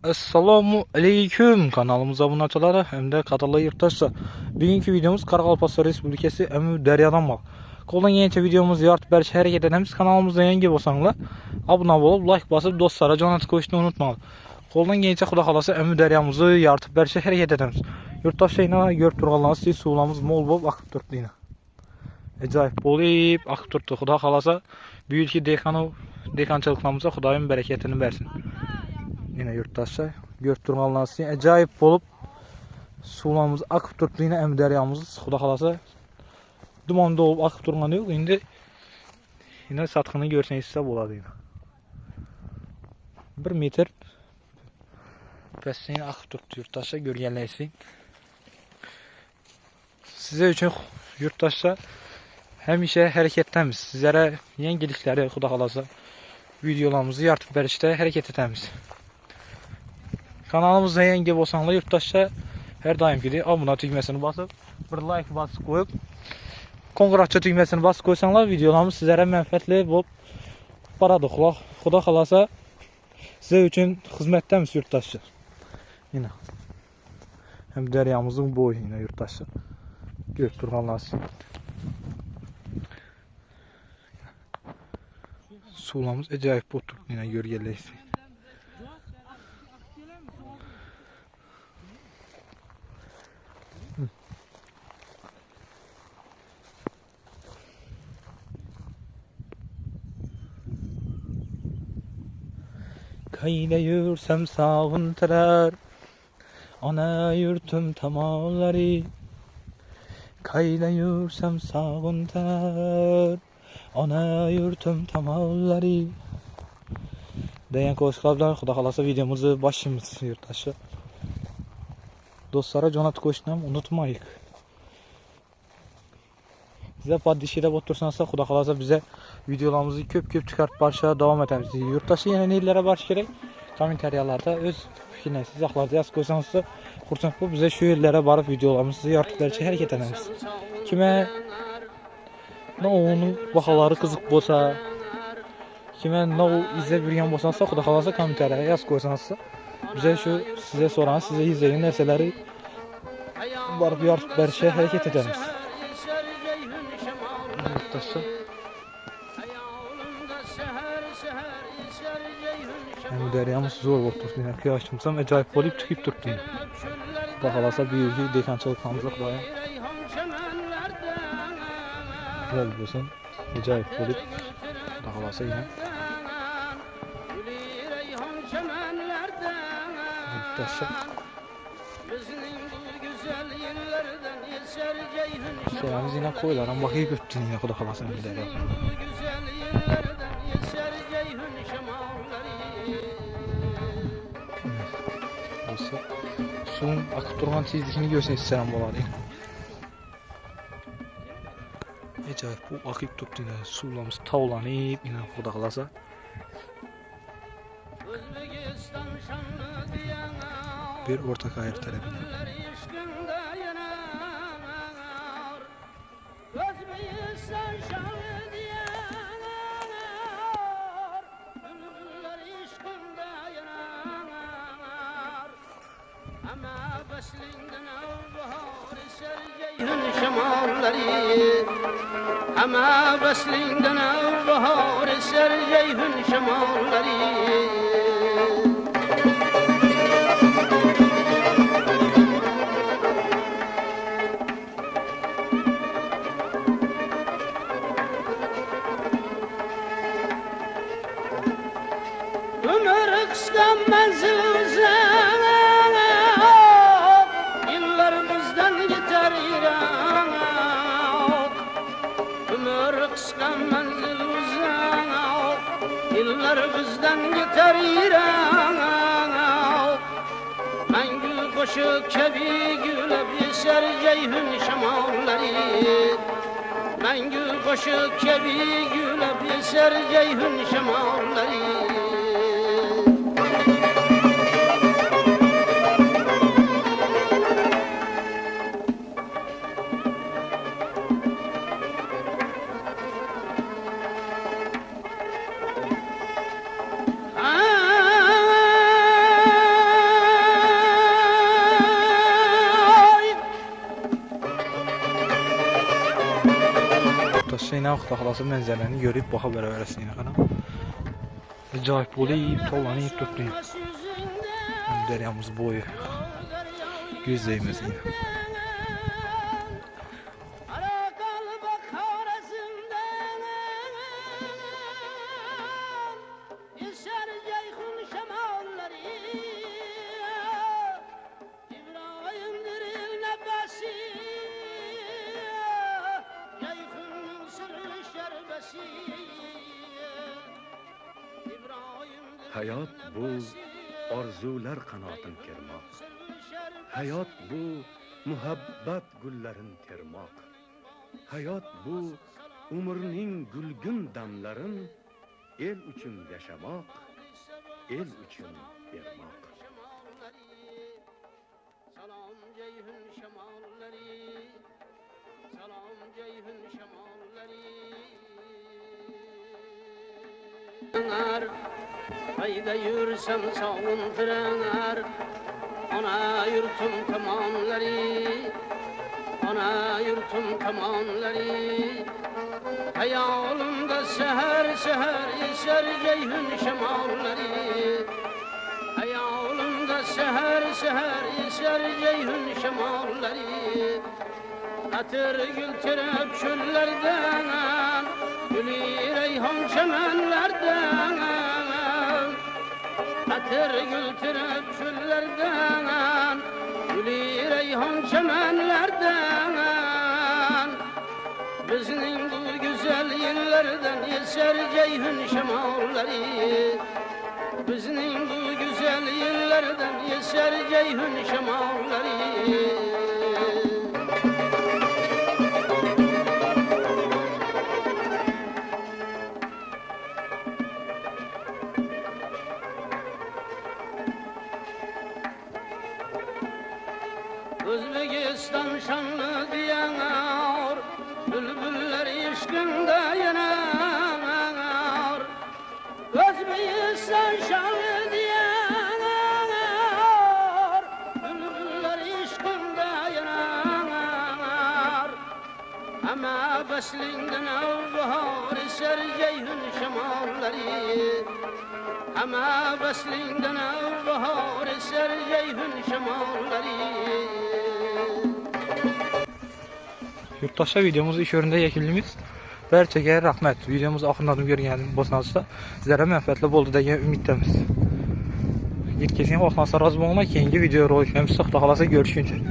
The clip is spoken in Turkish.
Assalomu alaykum kanalımıza abone olmalar hem de kanalı yurttaşlar. Bugünkü videomuz Qaraqalpaqiston Respublikası Əmudəryadan mal. Qoldan gəlgəncə videomuzu yaratıb bərk hərəkət edəmiz. Kanalımıza yangi bolsanglar abunə olub, like basıb dostlara canat qoşunu unutmayın. Qoldan gəlgəncə Xuda xalası Əmudəryamızı yaratıb bərk hərəkət edəmiz. Yurttaşlar ilə görüb turğanlarınız siz sulamız mol bol akıb durdu yine. Acayip bolib akıb durdu. Xuda xalasa büyük dekançılıqlarımıza Xudayın bərəkətini versin. Yine yurttaşlar görüp durmalarınız için acayip olup sulamız akıp durdu yine Əmudəryamız Xuda xalasa dumanda olup akıp durmanı yok. Şimdi yine satqını görseniz size boladı yine. 1 metre bəs yine akıp durdu yurttaşlar görgənləysin. Size için yurttaşlar həmişə hərəkətdəmiz. Sizlərə yenilikləri Xuda xalasa videolarımızı yaratıp bərişdə hərəkət edəmiz. Kanalımızda yeni olsanlar yurttaşlar her daim gibi abone düğmesini basıp bir like basıp koyup konqratça düğmesini basıp koysanlar videolarımız sizlere mənfəətli olub baradıqlar. Xuda xalasa sizə üçün xidmətdəmiz yurttaşlar. Yine Əmudəryamızın boyu yine yurttaşlar. Görüb durğanlar. Sulamız acayip botur yine görgələysin. Kayda yürsem sağın terer, ana yurtum tamalları. Kayda yürsem sağın terer, ana yurtum tamalları. Deyen koşkablar, Xuda xalasa videomuzu başlayımız yurttaşlar. Dostlara canat koşunam unutmayık. Size paddişide otursanızsa Xuda xalasa bize videolarımızı köp çıkartıp barışa devam ederiz. Yurttaşı yine neylere barış gerek? Komentaryalarda öz fikirlərini siz axlarda yaz qoysanızsa xurçaq bu bize şu yerlere barıb videolarımızı yaratıqlarca hərəkət edəmiz. Kimə nə onun baxaları qızıq bolsa, kimə nə o izlə bilgən bolsanızsa Xuda xalasa komentariyaya yaz qoysanızsa bize şu size soran, size izleyin nəsələri barıb yaratıp bərişə hərəkət edəmiz. Yurttaşlar Əmudəryamız zor oldu. Yine kıyaşımsam acayip olub çıxıb durdu. Xuda xalasa büyük dekançılıqlarımıza Xudaya güzel olsun. Acayip olub. Xuda xalasa yine yurttaşlar şeyimiz yine koyularım bakıyıb ötdü yine Xuda xalasa Əmudəryam. Suyun akıp durğan tezlikini görseniz selam boladı. Acayip bu akıp durdu yine sularımız tavlanıb yine Xuda xalasa. Bir orta kayır tarafına. Ama beslinden av bahar eser ceyhun şemalları. Ömür kıskan menzil uzak, yıllar bizden gider İran. Ömür kıskan menzil uzak, yıllar bizden gider İran. Ben gül koşu kebi güle biser ceyhun şemalları. Ben gül koşu kebi güle biser ceyhun şemalları. Dünyanın taxlası mənzərələrini görüb baxa bərabərəsin xana. Acayip yiyip tollanıp toplayın. Deryamız boyu. Göz değmesin. Hayat bu arzular qanotini kermoq. Hayat bu muhabbat gullarin termoq. Hayat bu umrning gulgun damlarin el uchun yashamoq, el uchun bermoq. Salam ceyhun şemallari, salam ceyhun şemallari. Hayda yürüsem sağın frener, ana yurtum kamanları, ana yurtum kamanları. Hayalımda seher seher eser ceyhun şemalları. Hayalımda seher seher eser ceyhun şemalları. Atır gül terep çöllerden, gülü reyhan çemenlerden. Atır gül terep çöllerden, gülü reyhan çemenlerden. Bizning bu güzel yerlerden eser ceyhun şemalları. Bizning bu güzel yerlerden eser ceyhun şemalları. Özbekistan şanlı diyanar, bülbüller işkinde yanar. Özbekistan şanlı diyanar, bülbüller işkinde yanar. Ama beslinden avbahar eser ceyhun şemalları. Ama beslinden avbahar eser ceyhun şemalları. Yurttaşlar videomuzu iş yerində yekildimiz. Bərçəgə rəhmət. Videomuzu axırladım görgənim bosnazda. Sizlərə mənfəətli oldu deyə ümiddəmiz. Kesin vaxtdan razı olma ki, yeni video rolik. Hem sıx da halası görüşüncə.